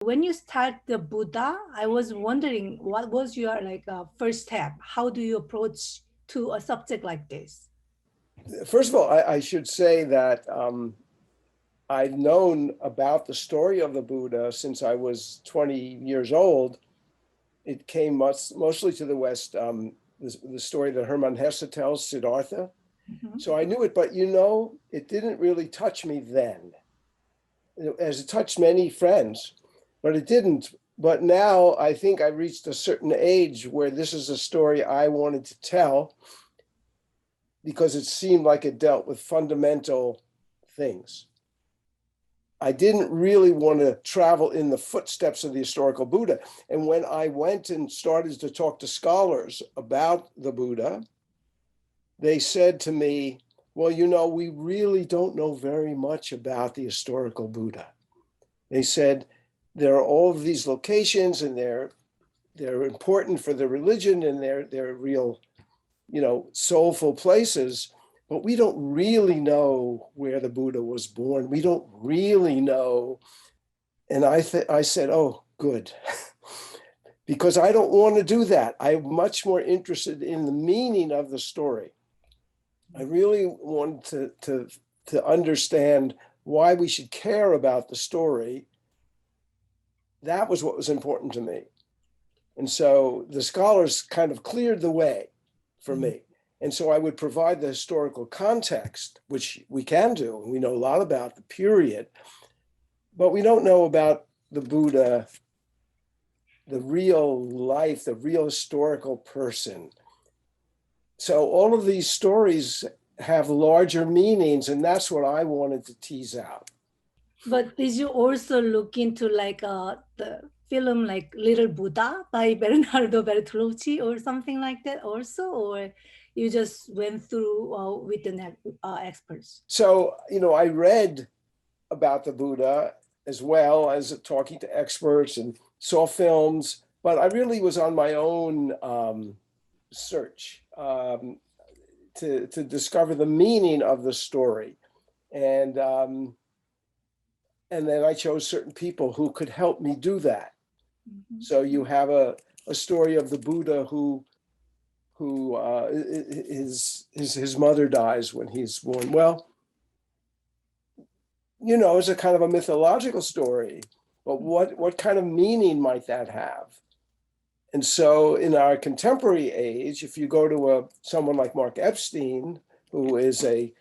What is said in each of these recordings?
when you start the Buddha, I was wondering what was your first step? How do you approach to a subject like this? First of all, I should say that I've known about the story of the Buddha since I was 20 years old. It came mostly to the West, the story that Hermann Hesse tells, Siddhartha. Mhm. So I knew it, but you know, it didn't really touch me then, as it touched many friends, but it didn't. But now I think I reached a certain age where this is a story I wanted to tell because it seemed like it dealt with fundamental things. I didn't really want to travel in the footsteps of the historical Buddha. And when I went and started to talk to scholars about the Buddha, they said to me, well, you know, we really don't know very much about the historical Buddha. They said, there are all of these locations and they're important for the religion and they're real, you know, soulful places, but we don't really know where the Buddha was born. We don't really know. And I said, oh, good. Because I don't want to do that. I'm much more interested in the meaning of the story. I really want to understand why we should care about the story. That was what was important to me. And so the scholars kind of cleared the way for me. And so I would provide the historical context, which we can do. And we know a lot about the period, but we don't know about the Buddha, the real life, the real historical person. So all of these stories have larger meanings, and that's what I wanted to tease out. But did you also look into the film like Little Buddha by Bernardo Bertolucci or something like that also, or you just went through with the experts? So, you know, I read about the Buddha as well as talking to experts and saw films, but I really was on my own search to discover the meaning of the story. And then I chose certain people who could help me do that. Mhm. So you have a story of the Buddha who his mother dies when he's born. Well, you know, it's a kind of a mythological story, but what kind of meaning might that have? And so in our contemporary age, if you go to someone like Mark Epstein, who is a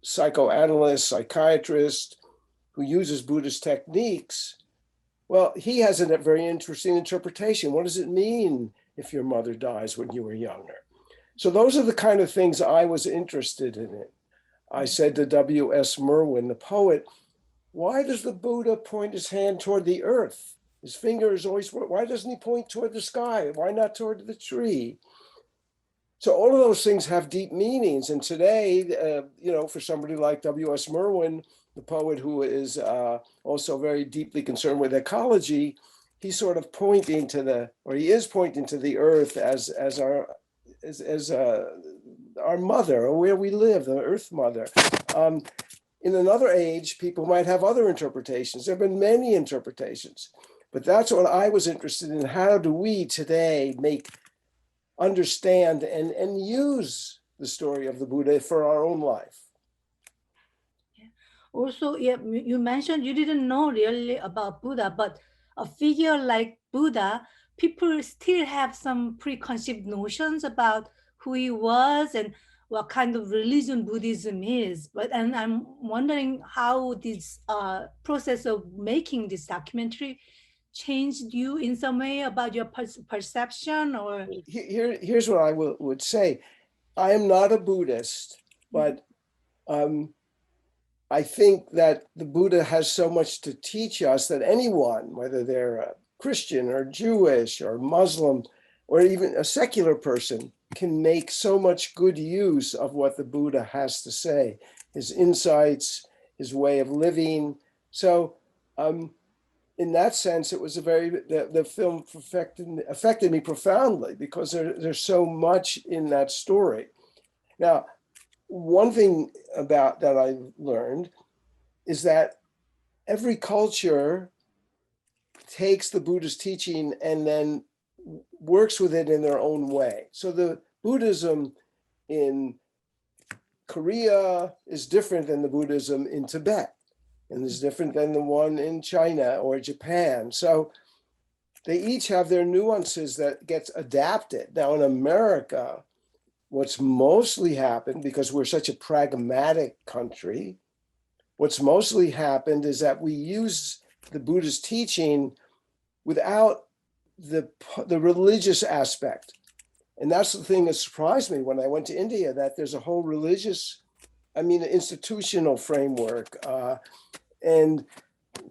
psychoanalyst, psychiatrist, who uses Buddhist techniques, well, he has a very interesting interpretation. What does it mean if your mother dies when you were younger? So those are the kind of things I was interested in. I said to W.S. Merwin, the poet, why does the Buddha point his hand toward the earth? His finger is always, why doesn't he point toward the sky? Why not toward the tree? So all of those things have deep meanings. And today, you know, for somebody like W.S. Merwin, the poet who is also very deeply concerned with ecology, he's sort of pointing to he is pointing to the earth as our mother, or where we live, the earth mother. In another age, people might have other interpretations. There have been many interpretations, but that's what I was interested in. How do we today understand and use the story of the Buddha for our own life? Also, yeah, you mentioned you didn't know really about Buddha, but a figure like Buddha, people still have some preconceived notions about who he was and what kind of religion Buddhism is. And I'm wondering how this process of making this documentary changed you in some way about your perception or. Here's what I would say. I am not a Buddhist, but I think that the Buddha has so much to teach us that anyone, whether they're a Christian or Jewish or Muslim, or even a secular person, can make so much good use of what the Buddha has to say, his insights, his way of living. So in that sense, it was the film affected me profoundly because there's so much in that story. Now, one thing about that I learned is that every culture takes the Buddhist teaching and then works with it in their own way. So the Buddhism in Korea is different than the Buddhism in Tibet, and is different than the one in China or Japan. So they each have their nuances that gets adapted. Now in America, what's mostly happened, because we're such a pragmatic country, what's mostly happened is that we use the Buddhist teaching without the religious aspect. And that's the thing that surprised me when I went to India, that there's a whole religious, institutional framework. And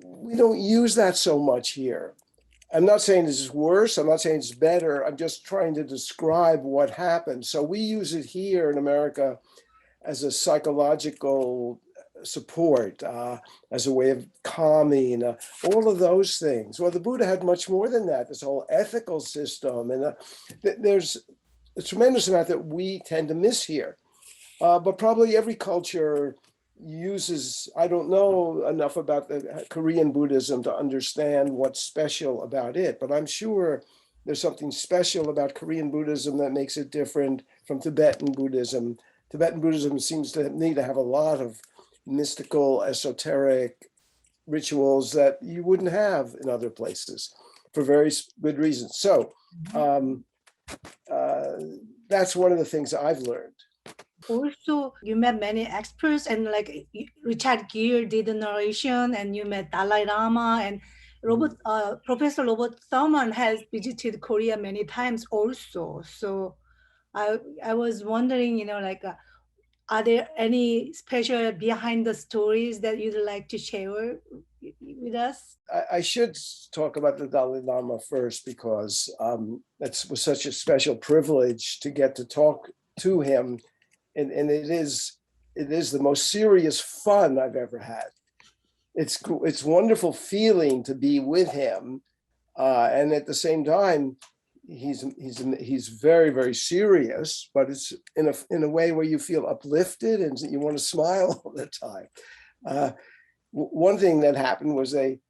we don't use that so much here. I'm not saying this is worse. I'm not saying it's better. I'm just trying to describe what happened. So we use it here in America as a psychological support, as a way of calming, all of those things. Well, the Buddha had much more than that, this whole ethical system. And there's a tremendous amount that we tend to miss here. But probably every culture uses, I don't know enough about the Korean Buddhism to understand what's special about it, but I'm sure there's something special about Korean Buddhism that makes it different from Tibetan Buddhism. Tibetan Buddhism seems to need to have a lot of mystical, esoteric rituals that you wouldn't have in other places for very good reasons. So that's one of the things I've learned. Also, you met many experts, and like Richard Gere did the narration, and you met Dalai Lama, and Professor Robert Thurman has visited Korea many times also. So I was wondering, are there any special behind the stories that you'd like to share with us? I should talk about the Dalai Lama first, because it was such a special privilege to get to talk to him. And it is the most serious fun I've ever had. It's wonderful feeling to be with him, and at the same time, he's very, very serious, but it's in a way where you feel uplifted and you want to smile all the time. One thing that happened was I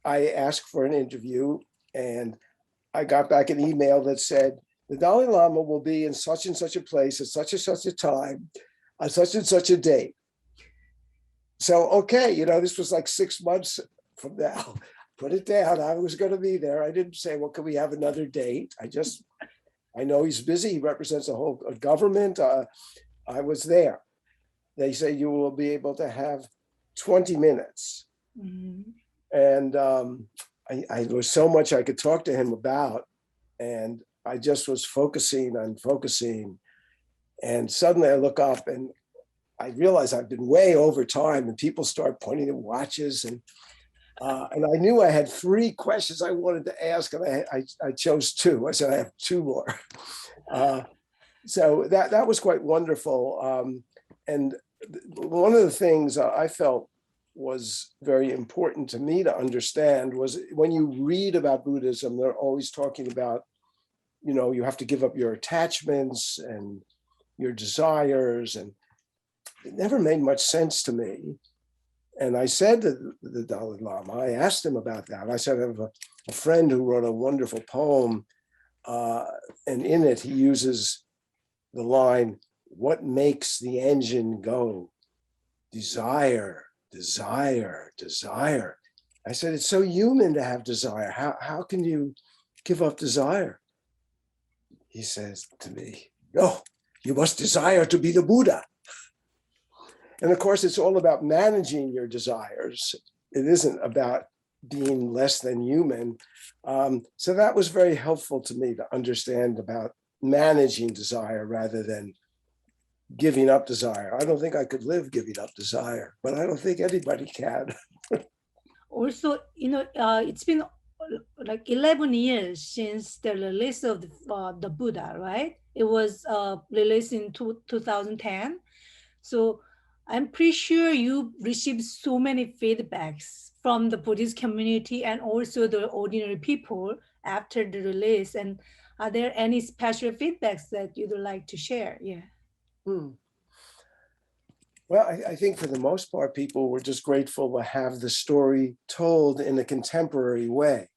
asked for an interview, and I got back an email that said, the Dalai Lama will be in such and such a place at such and such a time, on such and such a date. So, okay, this was like 6 months from now. Put it down. I was going to be there. I didn't say, well, can we have another date? I know he's busy. He represents a whole government. I was there. They say you will be able to have 20 minutes. Mm-hmm. And I was so much I could talk to him about. And I just was focusing. And suddenly I look up and I realize I've been way over time, and people start pointing at watches. And I knew I had 3 questions I wanted to ask, and I chose 2. I said, I have 2 more. So that was quite wonderful. And one of the things I felt was very important to me to understand was, when you read about Buddhism, they're always talking about, you have to give up your attachments and your desires, and it never made much sense to me. And I said to the Dalai Lama, I asked him about that. I said, I have a friend who wrote a wonderful poem, and in it he uses the line, what makes the engine go? Desire, desire, desire. I said, it's so human to have desire. How can you give up desire? He says to me, no, you must desire to be the Buddha. And of course, it's all about managing your desires. It isn't about being less than human. So that was very helpful to me to understand about managing desire rather than giving up desire. I don't think I could live giving up desire, but I don't think anybody can. Also, it's been like 11 years since the release of the Buddha, right? It was released in 2010. So I'm pretty sure you received so many feedbacks from the Buddhist community and also the ordinary people after the release. And are there any special feedbacks that you'd like to share? Yeah. Well, I think for the most part, people were just grateful to have the story told in a contemporary way.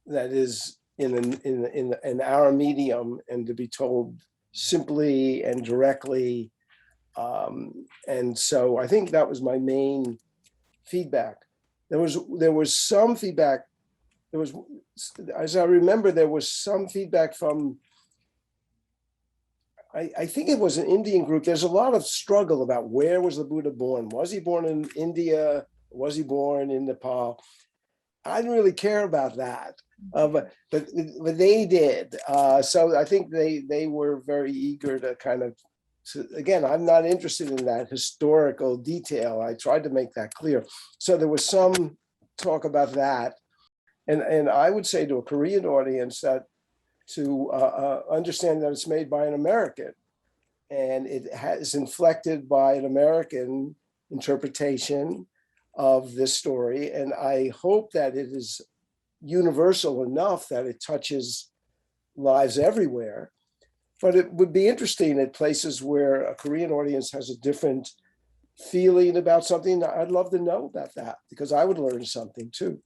That is in our medium, and to be told simply and directly. And so I think that was my main feedback. There was some feedback. There was, as I remember, there was some feedback from, I think it was an Indian group. There's a lot of struggle about where was the Buddha born? Was he born in India? Was he born in Nepal? I didn't really care about that, but they did. So I think they were very eager to kind of. So again, I'm not interested in that historical detail. I tried to make that clear. So there was some talk about that, and I would say to a Korean audience that to understand that it's made by an American, and it is inflected by an American interpretation of this story. And I hope that it is universal enough that it touches lives everywhere. But it would be interesting at places where a Korean audience has a different feeling about something. I'd love to know about that, because I would learn something too.